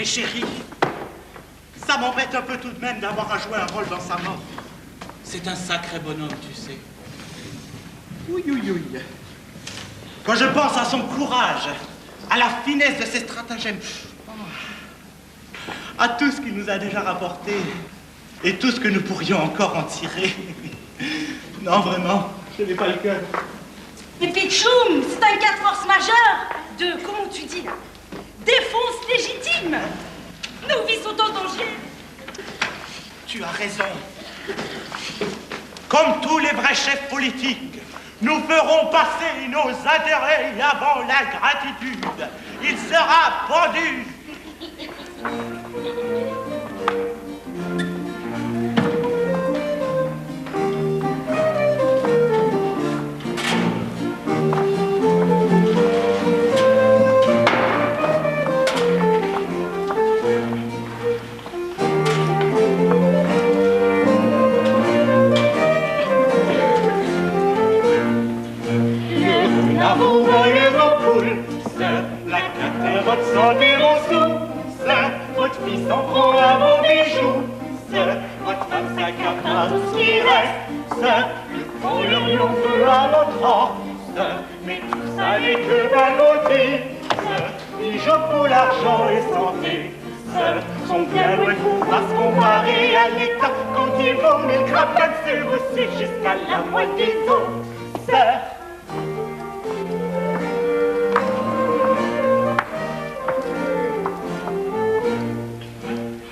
chérie, ça m'embête un peu tout de même d'avoir à jouer un rôle dans sa mort. C'est un sacré bonhomme, tu sais. Oui, oui, oui. Quand je pense à son courage, à la finesse de ses stratagèmes, à tout ce qu'il nous a déjà rapporté et tout ce que nous pourrions encore en tirer. Non, vraiment, je n'ai pas le cœur. Mais Pichoum, c'est un cas de force majeure de, comment tu dis là, défense légitime. Nos vies sont en danger. Tu as raison. Comme tous les vrais chefs politiques, nous ferons passer nos intérêts avant la gratitude. Il sera pendu. Votre santé, mon sou, votre fils en prend à vos bijoux, votre femme s'accapare tout ce qui reste, le fond, le lion veut à votre or, mais tout ça n'est que vanité, bijoux pour l'argent et santé, sont bien loin de pouvoir se comparer à l'État quand il vaut 1000 crapades sur aussi jusqu'à la moitié des os,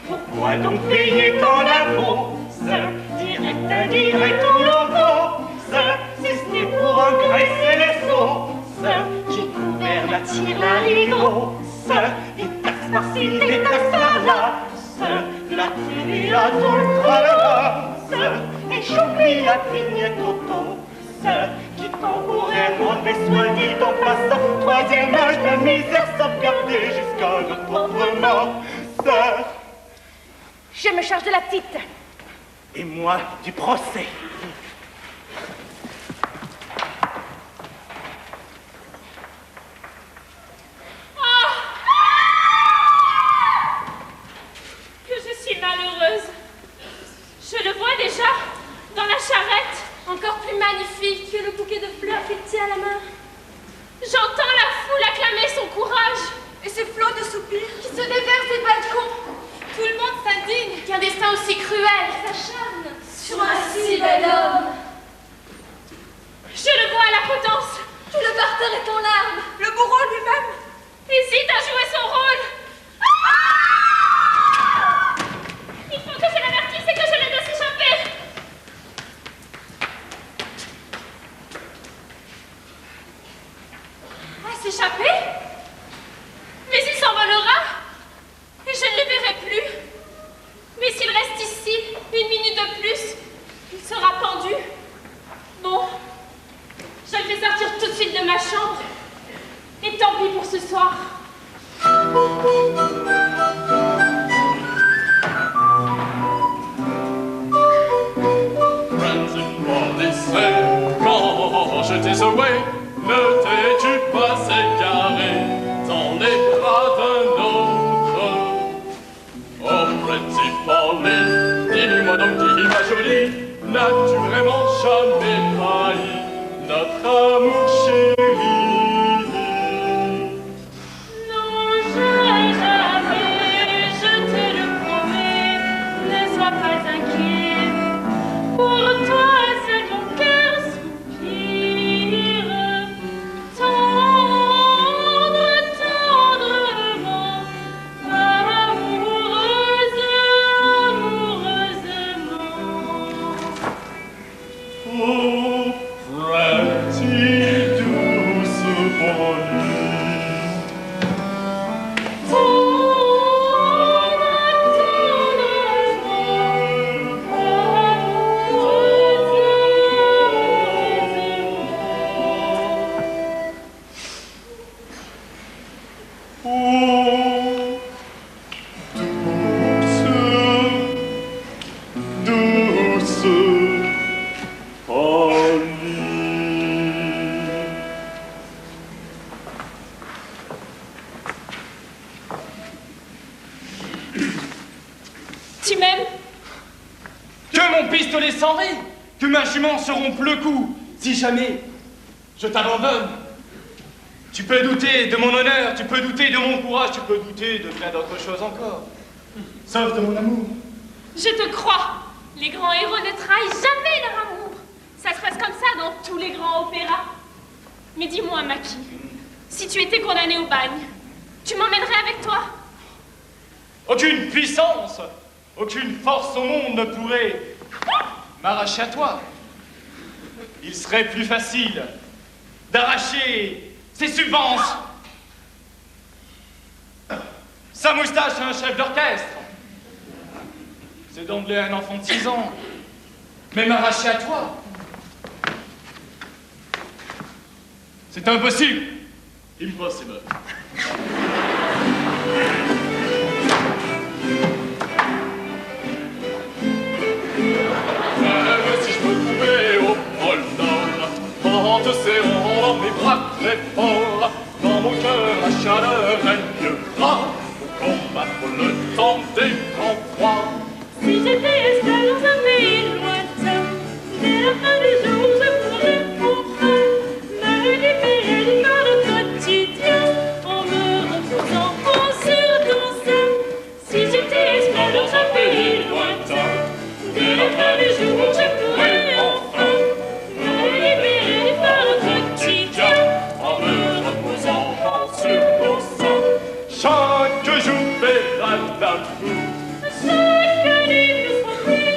Pourquoi donc payer tant d'impôts, direct, indirect ou locaux, si ce n'est pour engraisser les seaux, qui gouvernent attire la rideau, des taxes par-ci, des taxes par-là, la TVA tout le tralala, et j'oublie la vignette auto, qui temporairement fait soigner ton passant, troisième âge de misère sauvegardée jusqu'à notre propre mort, Je me charge de la petite. Et moi, du procès. Que je suis malheureuse. Je le vois déjà dans la charrette, encore plus magnifique que le bouquet de fleurs qu'il tient à la main. J'entends la foule acclamer son courage et ses flots de soupirs qui se déversent des balcons. Tout le monde s'indigne qu'un destin aussi cruel s'acharne sur un si bel homme. Je le vois à la potence. Tout le parterre est en larmes. Le bourreau lui-même hésite à jouer son rôle. Il faut que je l'avertisse et que je l'aide à s'échapper. À s'échapper? Mais il s'envolera et je ne le verrai plus. Mais s'il reste ici une minute de plus, il sera pendu. Bon, je le fais sortir tout de suite de ma chambre. Et tant pis pour ce soir. Quand je t'ai sauvé, ne t'es-tu pas égaré dans les bras d'un autre? Oh, Pretty Polly, dis-moi donc, dis ma jolie, n'as-tu vraiment jamais trahi notre amour chéri? Non, jamais, je te le promets, ne sois pas inquiet. Pour toi, seul mon cœur soupire. Tendre, tendrement, amoureuse, amoureusement. Oh, Pretty douce Polly. Oh, douce Polly. pistolet sans rire, que ma jument se rompe le cou, si jamais je t'abandonne. Tu peux douter de mon honneur, tu peux douter de mon courage, tu peux douter de plein d'autres choses encore. Sauf de mon amour. Je te crois. Les grands héros ne trahissent jamais leur amour. Ça se passe comme ça dans tous les grands opéras. Mais dis-moi, Maki, si tu étais condamné au bagne, tu m'emmènerais avec toi? Aucune puissance, aucune force au monde ne pourrait m'arracher à toi. Il serait plus facile d'arracher ses subvences, sa moustache à un chef d'orchestre. C'est d'emblée un enfant de 6 ans. Mais m'arracher à toi, c'est impossible. Impossible. Même si je me trouvais au pôle Nord, en te serrant dans mes bras très fort, dans mon cœur la chaleur régnera pour combattre le temps des grands froids. Si j'étais esclave dans un pays lointain, dès la fin des jours je pourrais enfin me libérer du corps quotidien en me reposant sur ton sein. Si j'étais esclave dans un pays lointain, dès la fin des jours je pourrais enfin me libérer du corps quotidien En me reposant sur ton sein. Chaque jour verra l'amour. Chaque nuit nous serons plus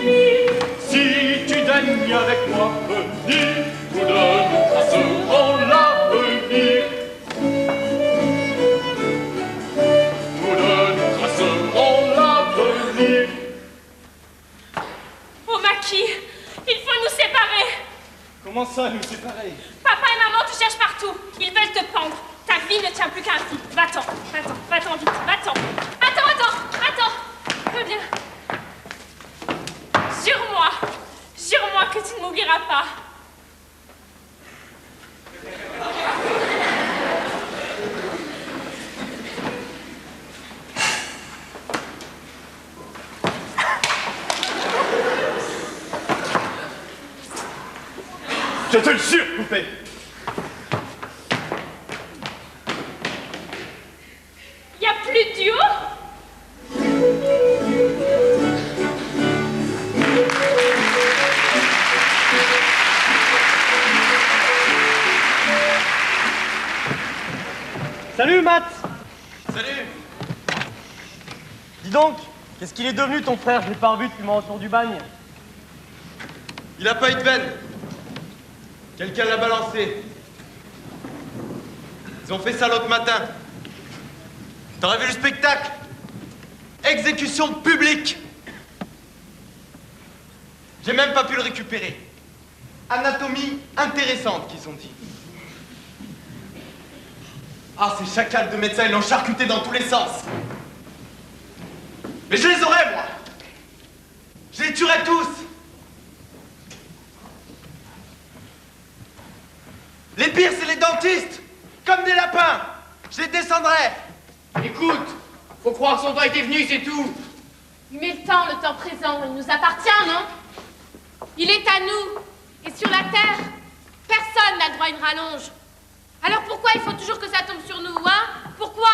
unis. Si tu daignes avec moi venir, nous deux nous tracerons l'avenir. Nous deux nous tracerons l'avenir. Oh Maki, il faut nous séparer. Comment ça, nous séparer? Papa et maman te cherchent partout. Ils veulent te pendre. Ta vie ne tient plus qu'à un fil. Va-t'en, va-t'en vite, va-t'en. Attends. Veux bien. Jure-moi que tu ne m'oublieras pas. Je te le jure, poupée. Y a plus de duo? Salut Matt! Salut. Dis donc, qu'est-ce qu'il est devenu ton frère? Je l'ai pas revu depuis mon retour du bagne. Il a pas eu de veine. Quelqu'un l'a balancé. Ils ont fait ça l'autre matin. T'aurais vu le spectacle? Exécution publique. J'ai même pas pu le récupérer. Anatomie intéressante, qu'ils ont dit. Ah, ces chacals de médecins, ils l'ont charcuté dans tous les sens. Mais je les aurais, moi. Je les tuerais tous. Les pires, c'est les dentistes. Comme des lapins. Je les descendrai. Écoute, faut croire que son temps était venu, c'est tout. Mais le temps présent, il nous appartient, non? Il est à nous. Et sur la terre, personne n'a droit à une rallonge. Alors pourquoi il faut toujours que ça tombe sur nous, hein? Pourquoi?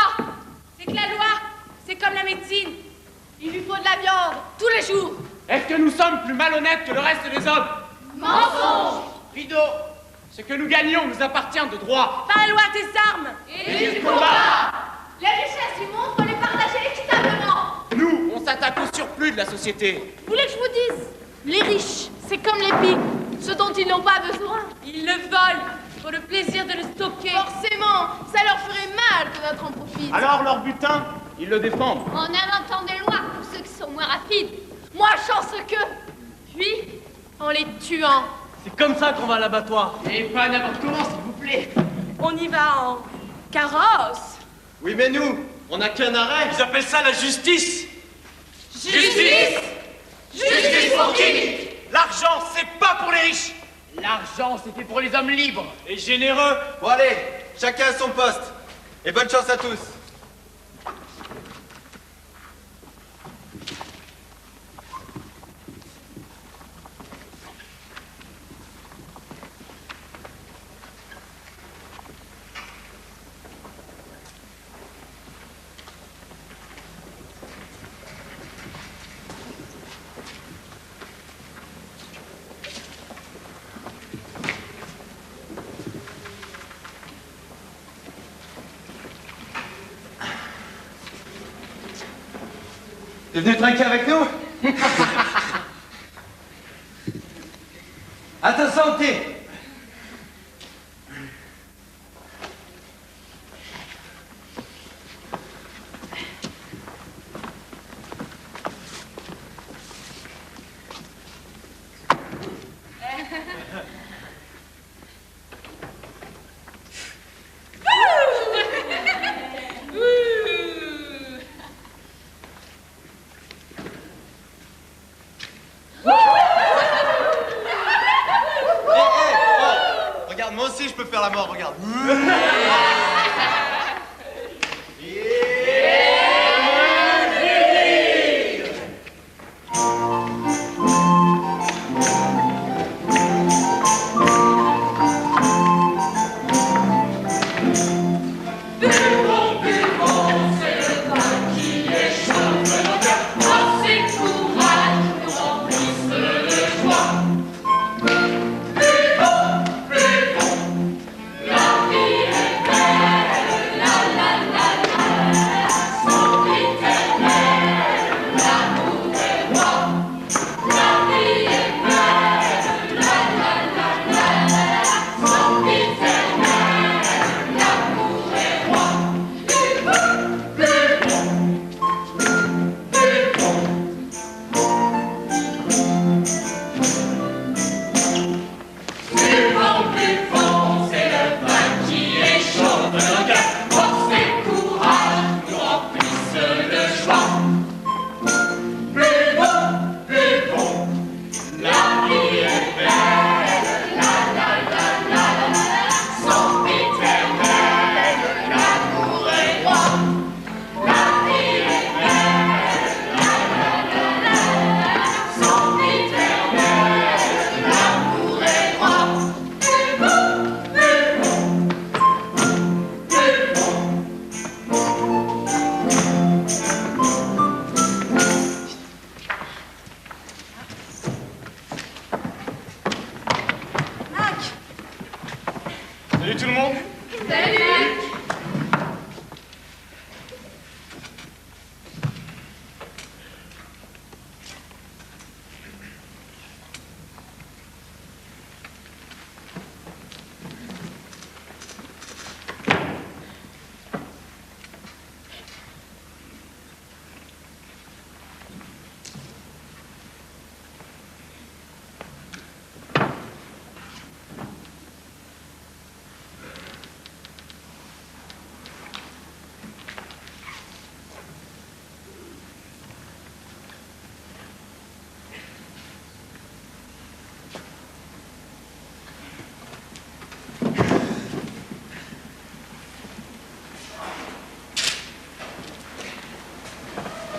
C'est que la loi, c'est comme la médecine. Il lui faut de la viande, tous les jours. Est-ce que nous sommes plus malhonnêtes que le reste des hommes? Mensonge! Rideau, ce que nous gagnons nous appartient de droit. Pas loin tes armes. Et du combat! Les richesses du monde, faut les partager équitablement. Nous, on s'attaque au surplus de la société. Vous voulez que je vous dise? Les riches, c'est comme les pigs. Ce dont ils n'ont pas besoin, ils le volent pour le plaisir de le stocker. Forcément, ça leur ferait mal que notre en profite. Alors leur butin, ils le défendent. En inventant des lois pour ceux qui sont moins rapides. Moins chanceux qu'eux. Puis, en les tuant. C'est comme ça qu'on va à l'abattoir. Et pas n'importe comment, s'il vous plaît. On y va en carrosse. Oui, mais nous, on n'a qu'un arrêt. Ils appellent ça la justice. Justice! Justice pour qui? L'argent, c'est pas pour les riches. L'argent, c'était pour les hommes libres. Et généreux. Bon, allez, chacun à son poste. Et bonne chance à tous. T'es venu trinquer avec nous? À ta santé! Regarde, moi aussi je peux faire la mort, regarde. Salut tout le monde. Salut.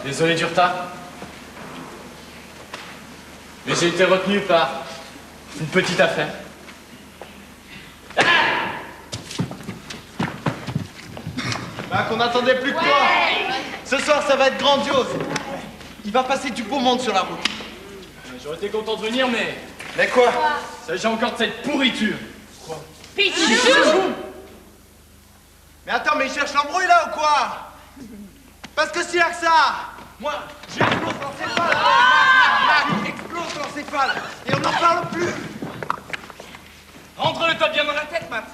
Désolé du retard. Mais j'ai été retenu par une petite affaire. Bah qu'on n'attendait plus que toi. Ce soir ça va être grandiose. Il va passer du beau monde sur la route. J'aurais été content de venir, mais... Mais quoi? Il s'agit encore de cette pourriture. Pichou! Mais attends, mais il cherche l'embrouille là ou quoi? Parce que s'il y a que ça, moi, j'explose l'encéphale. Mac explose l'encéphale. Et on n'en parle plus. Rentre-le-toi bien dans la tête, Matt.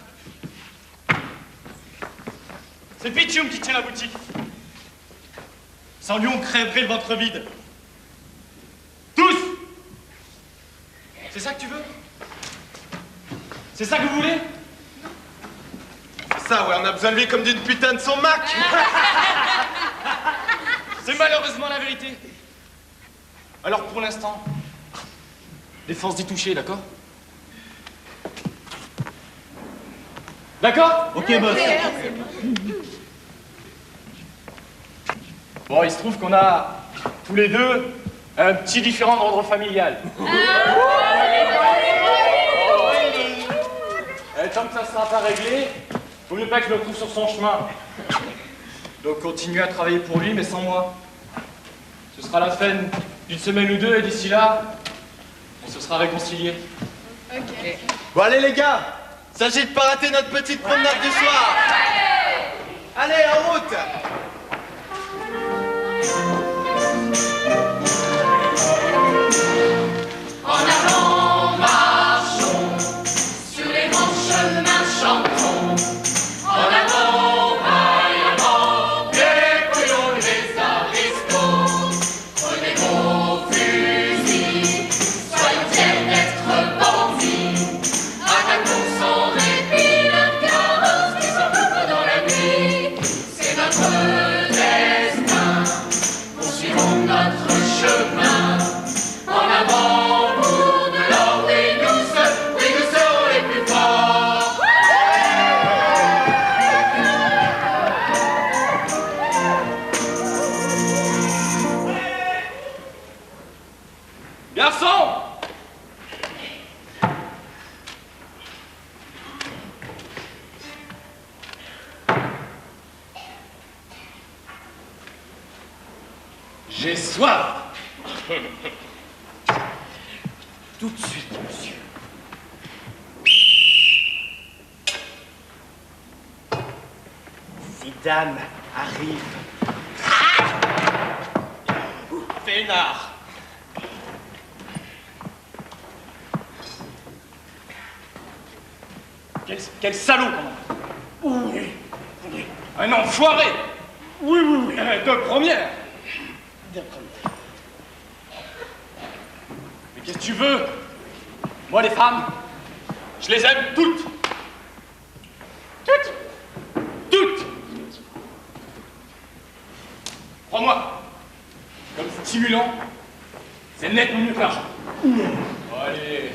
C'est Pichum qui tient la boutique. Sans lui, on crèverait le ventre vide. Tous! C'est ça que tu veux? C'est ça que vous voulez? Ça, ouais, on a besoin de lui comme d'une putain de son Mac. C'est malheureusement la vérité. Alors pour l'instant, défense d'y toucher, d'accord? D'accord? Ok, boss. Bon, il se trouve qu'on a tous les deux un petit différent d'ordre familial. Et tant que ça ne sera pas réglé, vaut mieux pas que je me retrouve sur son chemin. Donc continuez à travailler pour lui, mais sans moi. Ce sera la fin d'une semaine ou deux, et d'ici là, on se sera réconciliés. Ok. Bon allez les gars, s'agit de pas rater notre petite promenade du soir. Allez, en route. notre destin. Poursuivons notre chemin. En avant pour de l'or, oui, nous serons les plus forts. Garçon! J'ai soif. Tout de suite, monsieur. Ces dames arrivent. Fénard. Quel salaud, quand même. Oui. Un enfoiré. Oui. De première. Mais qu'est-ce que tu veux? Moi, les femmes, je les aime toutes. Toutes. Prends-moi. Comme stimulant, c'est nettement mieux que l'argent. Allez.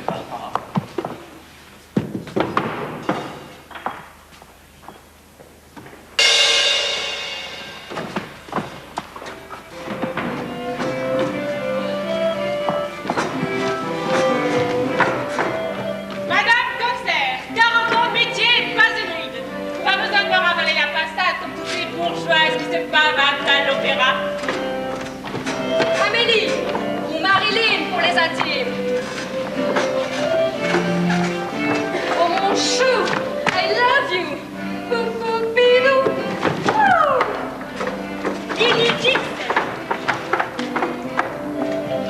Amélie ou Marilyn pour les intimes. Oh mon chou, I love you. Coucou Pilou. Ridicule.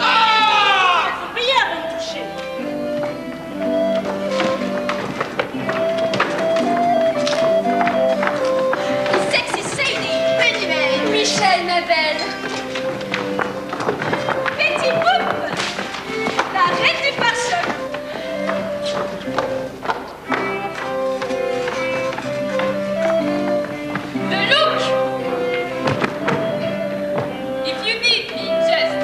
Ah! Faut payer avant de toucher. Sexy Sadie, Penny May, Michel ma belle. Betty Boop, la reine du pare-choc. The look. If you need me, just.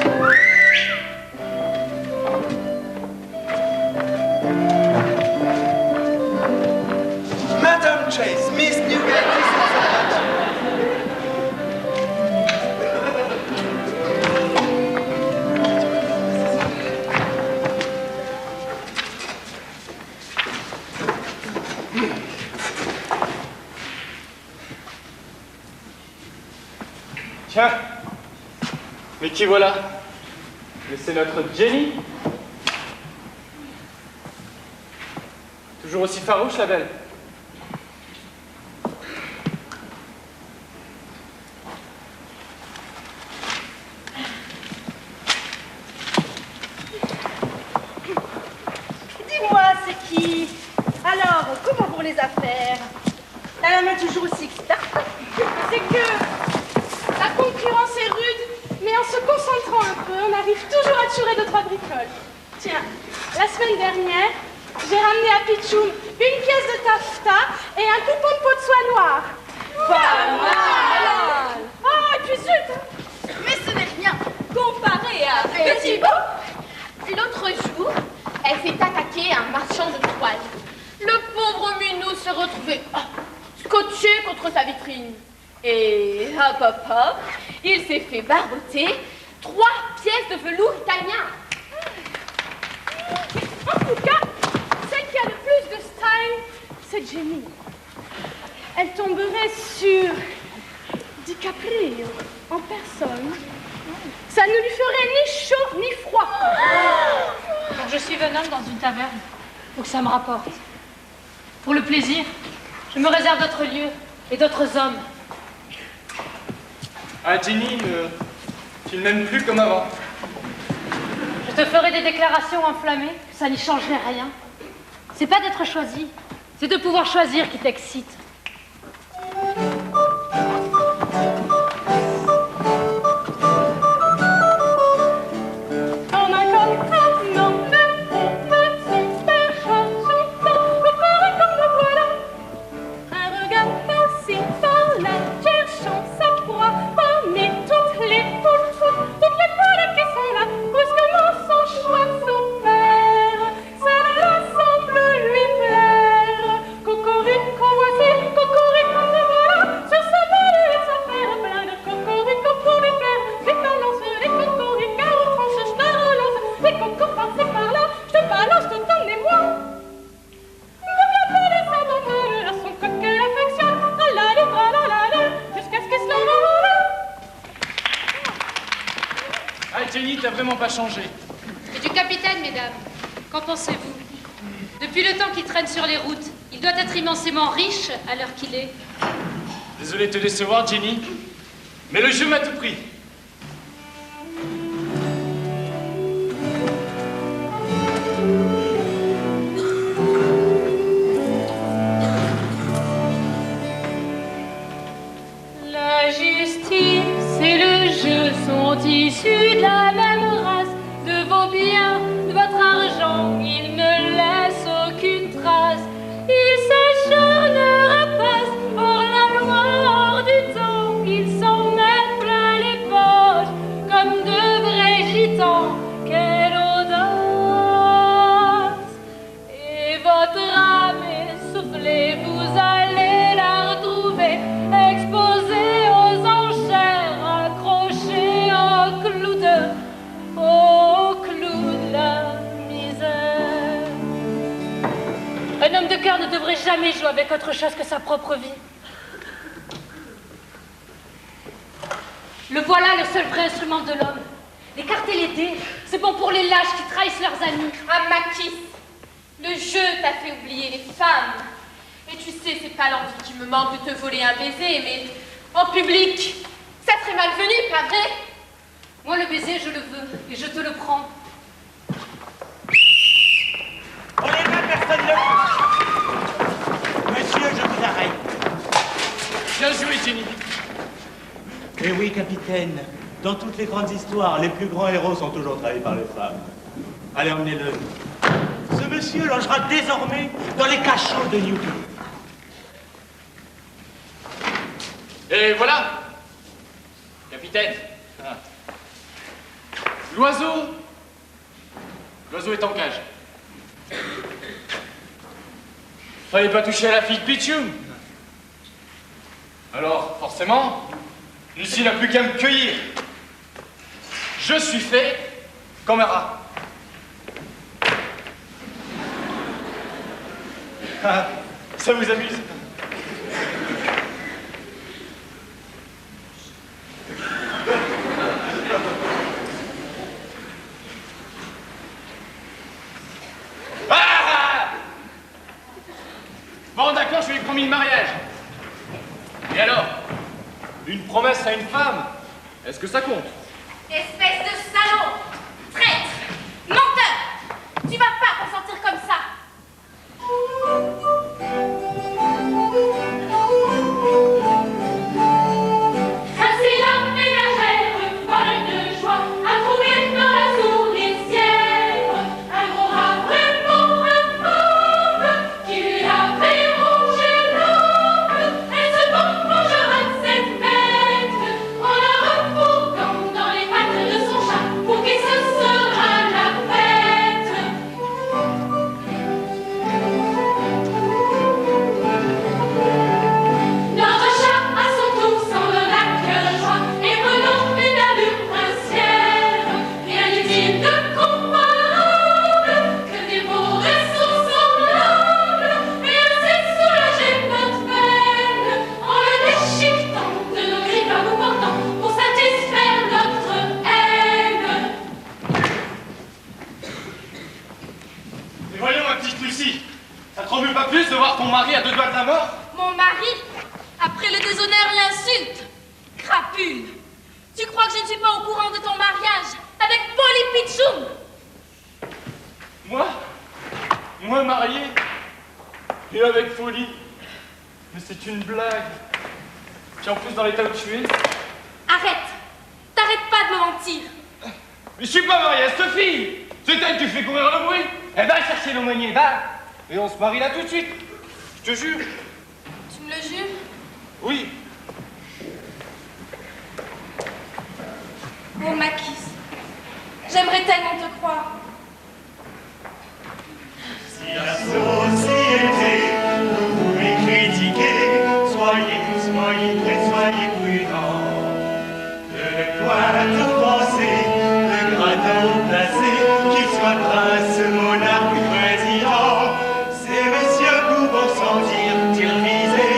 Madame Chase, Miss Newgate, Tiens. Mais qui voilà? Mais c'est notre Jenny. Toujours aussi farouche, la belle. Dis-moi, c'est qui? Alors, comment vont les affaires? Elle en est toujours aussi experte. C'est que la concurrence est rude, mais en se concentrant un peu, on arrive toujours à tirer deux, trois bricoles. Tiens, la semaine dernière, j'ai ramené à Pichoum une pièce de taffetas et un coupon de peau de soie noire. Pas mal! Ah, et puis zut! Mais ce n'est rien comparé à Petit Beau. L'autre jour, elle s'est attaquée à un marchand de toile. Le pauvre minou se retrouvait scotché contre sa vitrine. Et hop hop hop, il s'est fait barboter 3 pièces de velours italien. En tout cas, celle qui a le plus de style, c'est Jenny. Elle tomberait sur DiCaprio en personne. Ça ne lui ferait ni chaud ni froid. Quand je suis un homme dans une taverne, faut que ça me rapporte. Pour le plaisir, je me réserve d'autres lieux et d'autres hommes. Ah, Jenny, tu ne m'aimes plus comme avant. Je te ferai des déclarations enflammées, ça n'y changerait rien. C'est pas d'être choisi, c'est de pouvoir choisir qui t'excite. Un regard passé par là, cherchant Jenny, t'as vraiment pas changé. Et du capitaine, mesdames, qu'en pensez-vous? Depuis le temps qu'il traîne sur les routes, il doit être immensément riche à l'heure qu'il est. Désolé de te décevoir, Jenny, mais le jeu m'a tout pris. La justice et le jeu sont issus de la même race. De vos biens, de votre argent, il ne laisse aucune trace. Il s'acharne, rapace, hors la loi, hors du temps. Il s'en met plein les poches, comme de vrais gitans. Quelle audace! Et votre âme essoufflée, vous allez la retrouver, exposée aux enchères, accrochée au clou de la misère. Un homme de cœur ne devrait jamais jouer avec autre chose que sa propre vie. Le voilà le seul vrai instrument de l'homme. Les cartes et les dés, c'est bon pour les lâches qui trahissent leurs amis. Ah, Maquis, le jeu t'a fait oublier les femmes. Et tu sais, c'est pas l'envie qui me manque de te voler un baiser, mais en public, ça serait malvenu, pas vrai? Moi, le baiser, je le veux, et je te le prends. On est là, personne ne... Monsieur, je vous arrête. Bien joué, Jenny. Eh oui, capitaine. Dans toutes les grandes histoires, les plus grands héros sont toujours trahis par les femmes. Allez, emmenez-le. Ce monsieur logera désormais dans les cachots de Newton. Et voilà, capitaine. Ah. L'oiseau est en cage. Fallait pas toucher à la fille de Pichoum. Alors, forcément, Lucie n'a plus qu'à me cueillir. Je suis fait comme un rat. Ah, ça vous amuse? Bon, d'accord, je lui ai promis le mariage. Et alors? Une promesse à une femme, est-ce que ça compte? Espèce de salaud! Traître! Menteur! Tu vas pas consentir comme ça! Ainsi la ménagère, folle de joie, a trouvé dans la souricière un gros rat vraiment infâme qui lui avait rongé l'âme. Elle se mangera de cette bête en la refourguant dans les pattes de son chat pour qui ce sera la fête. Notre chat à son tour s'en donna cœur joie et prenant une allure princière, rien n'est-il de comparable que dévorer son semblable et ainsi soulager notre peine en le déchiquetant de nos griffes à bout portant pour satisfaire notre haine. Mais voyons, ma petite Lucie, ça te remue pas plus de voir ton mari à 2 doigts de la mort? Mon mari, après le déshonneur, l'insulte. Crapule, tu crois que je ne suis pas au courant de ton mariage avec Polly Pichoum? Moi marié? Et avec folie? Mais c'est une blague. Puis en plus dans l'état où tu es. Arrête, t'arrêtes pas de me mentir. Mais je suis pas marié à cette fille. C'est elle qui fait courir le bruit. Elle va chercher l'aumônier, va. Et on se marie là tout de suite. Je te jure. Tu me le jures? Oui. Oh, Maquis, j'aimerais tellement te croire. Si la société vous pouvez critiquer, soyez prêts, soyez prudents. De quoi tout penser, le gradin haut placé, qu'il soit prince, monarque ou président, ces messieurs pouvant sentir tir visé,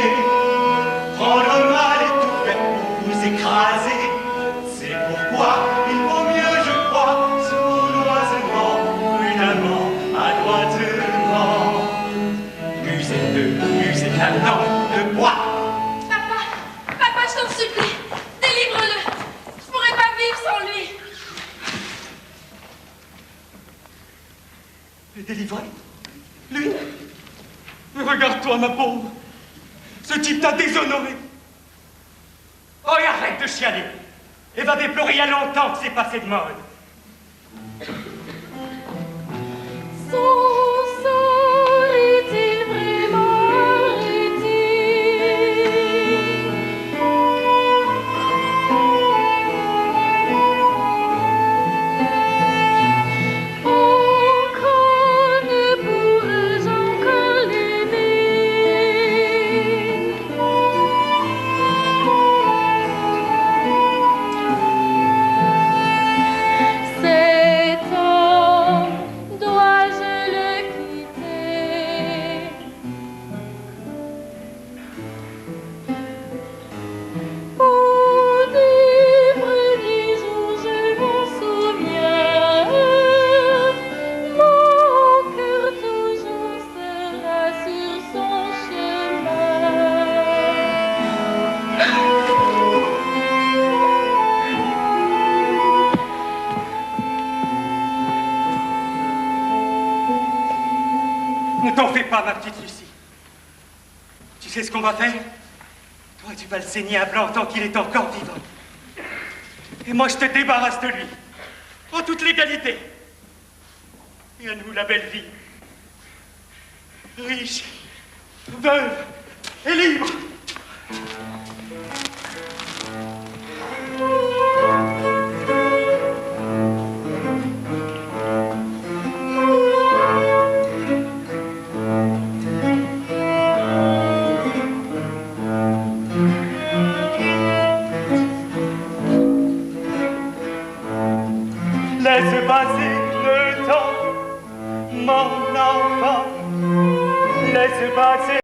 prendre délivré. Lui. Regarde-toi, ma pauvre. Ce type t'a déshonoré. Oh, et arrête de chialer. Et va déplorer il y a longtemps que c'est passé de mode. Son sort est-il vraiment arrêté? Encore ne pourrais encore l'aimer. Cet homme, dois-je le quitter? Au premier jour, je m'en souviens, mon cœur toujours sera sur son chemin. Ne t'en fais pas, ma petite Lucie. Tu sais ce qu'on va faire? Toi, tu vas le saigner à blanc tant qu'il est encore vivant. Et moi, je te débarrasse de lui. En toute légalité. Et à nous, la belle vie. Riche, veuve et libre. Laisse passer le temps, mon enfant. Laisse passer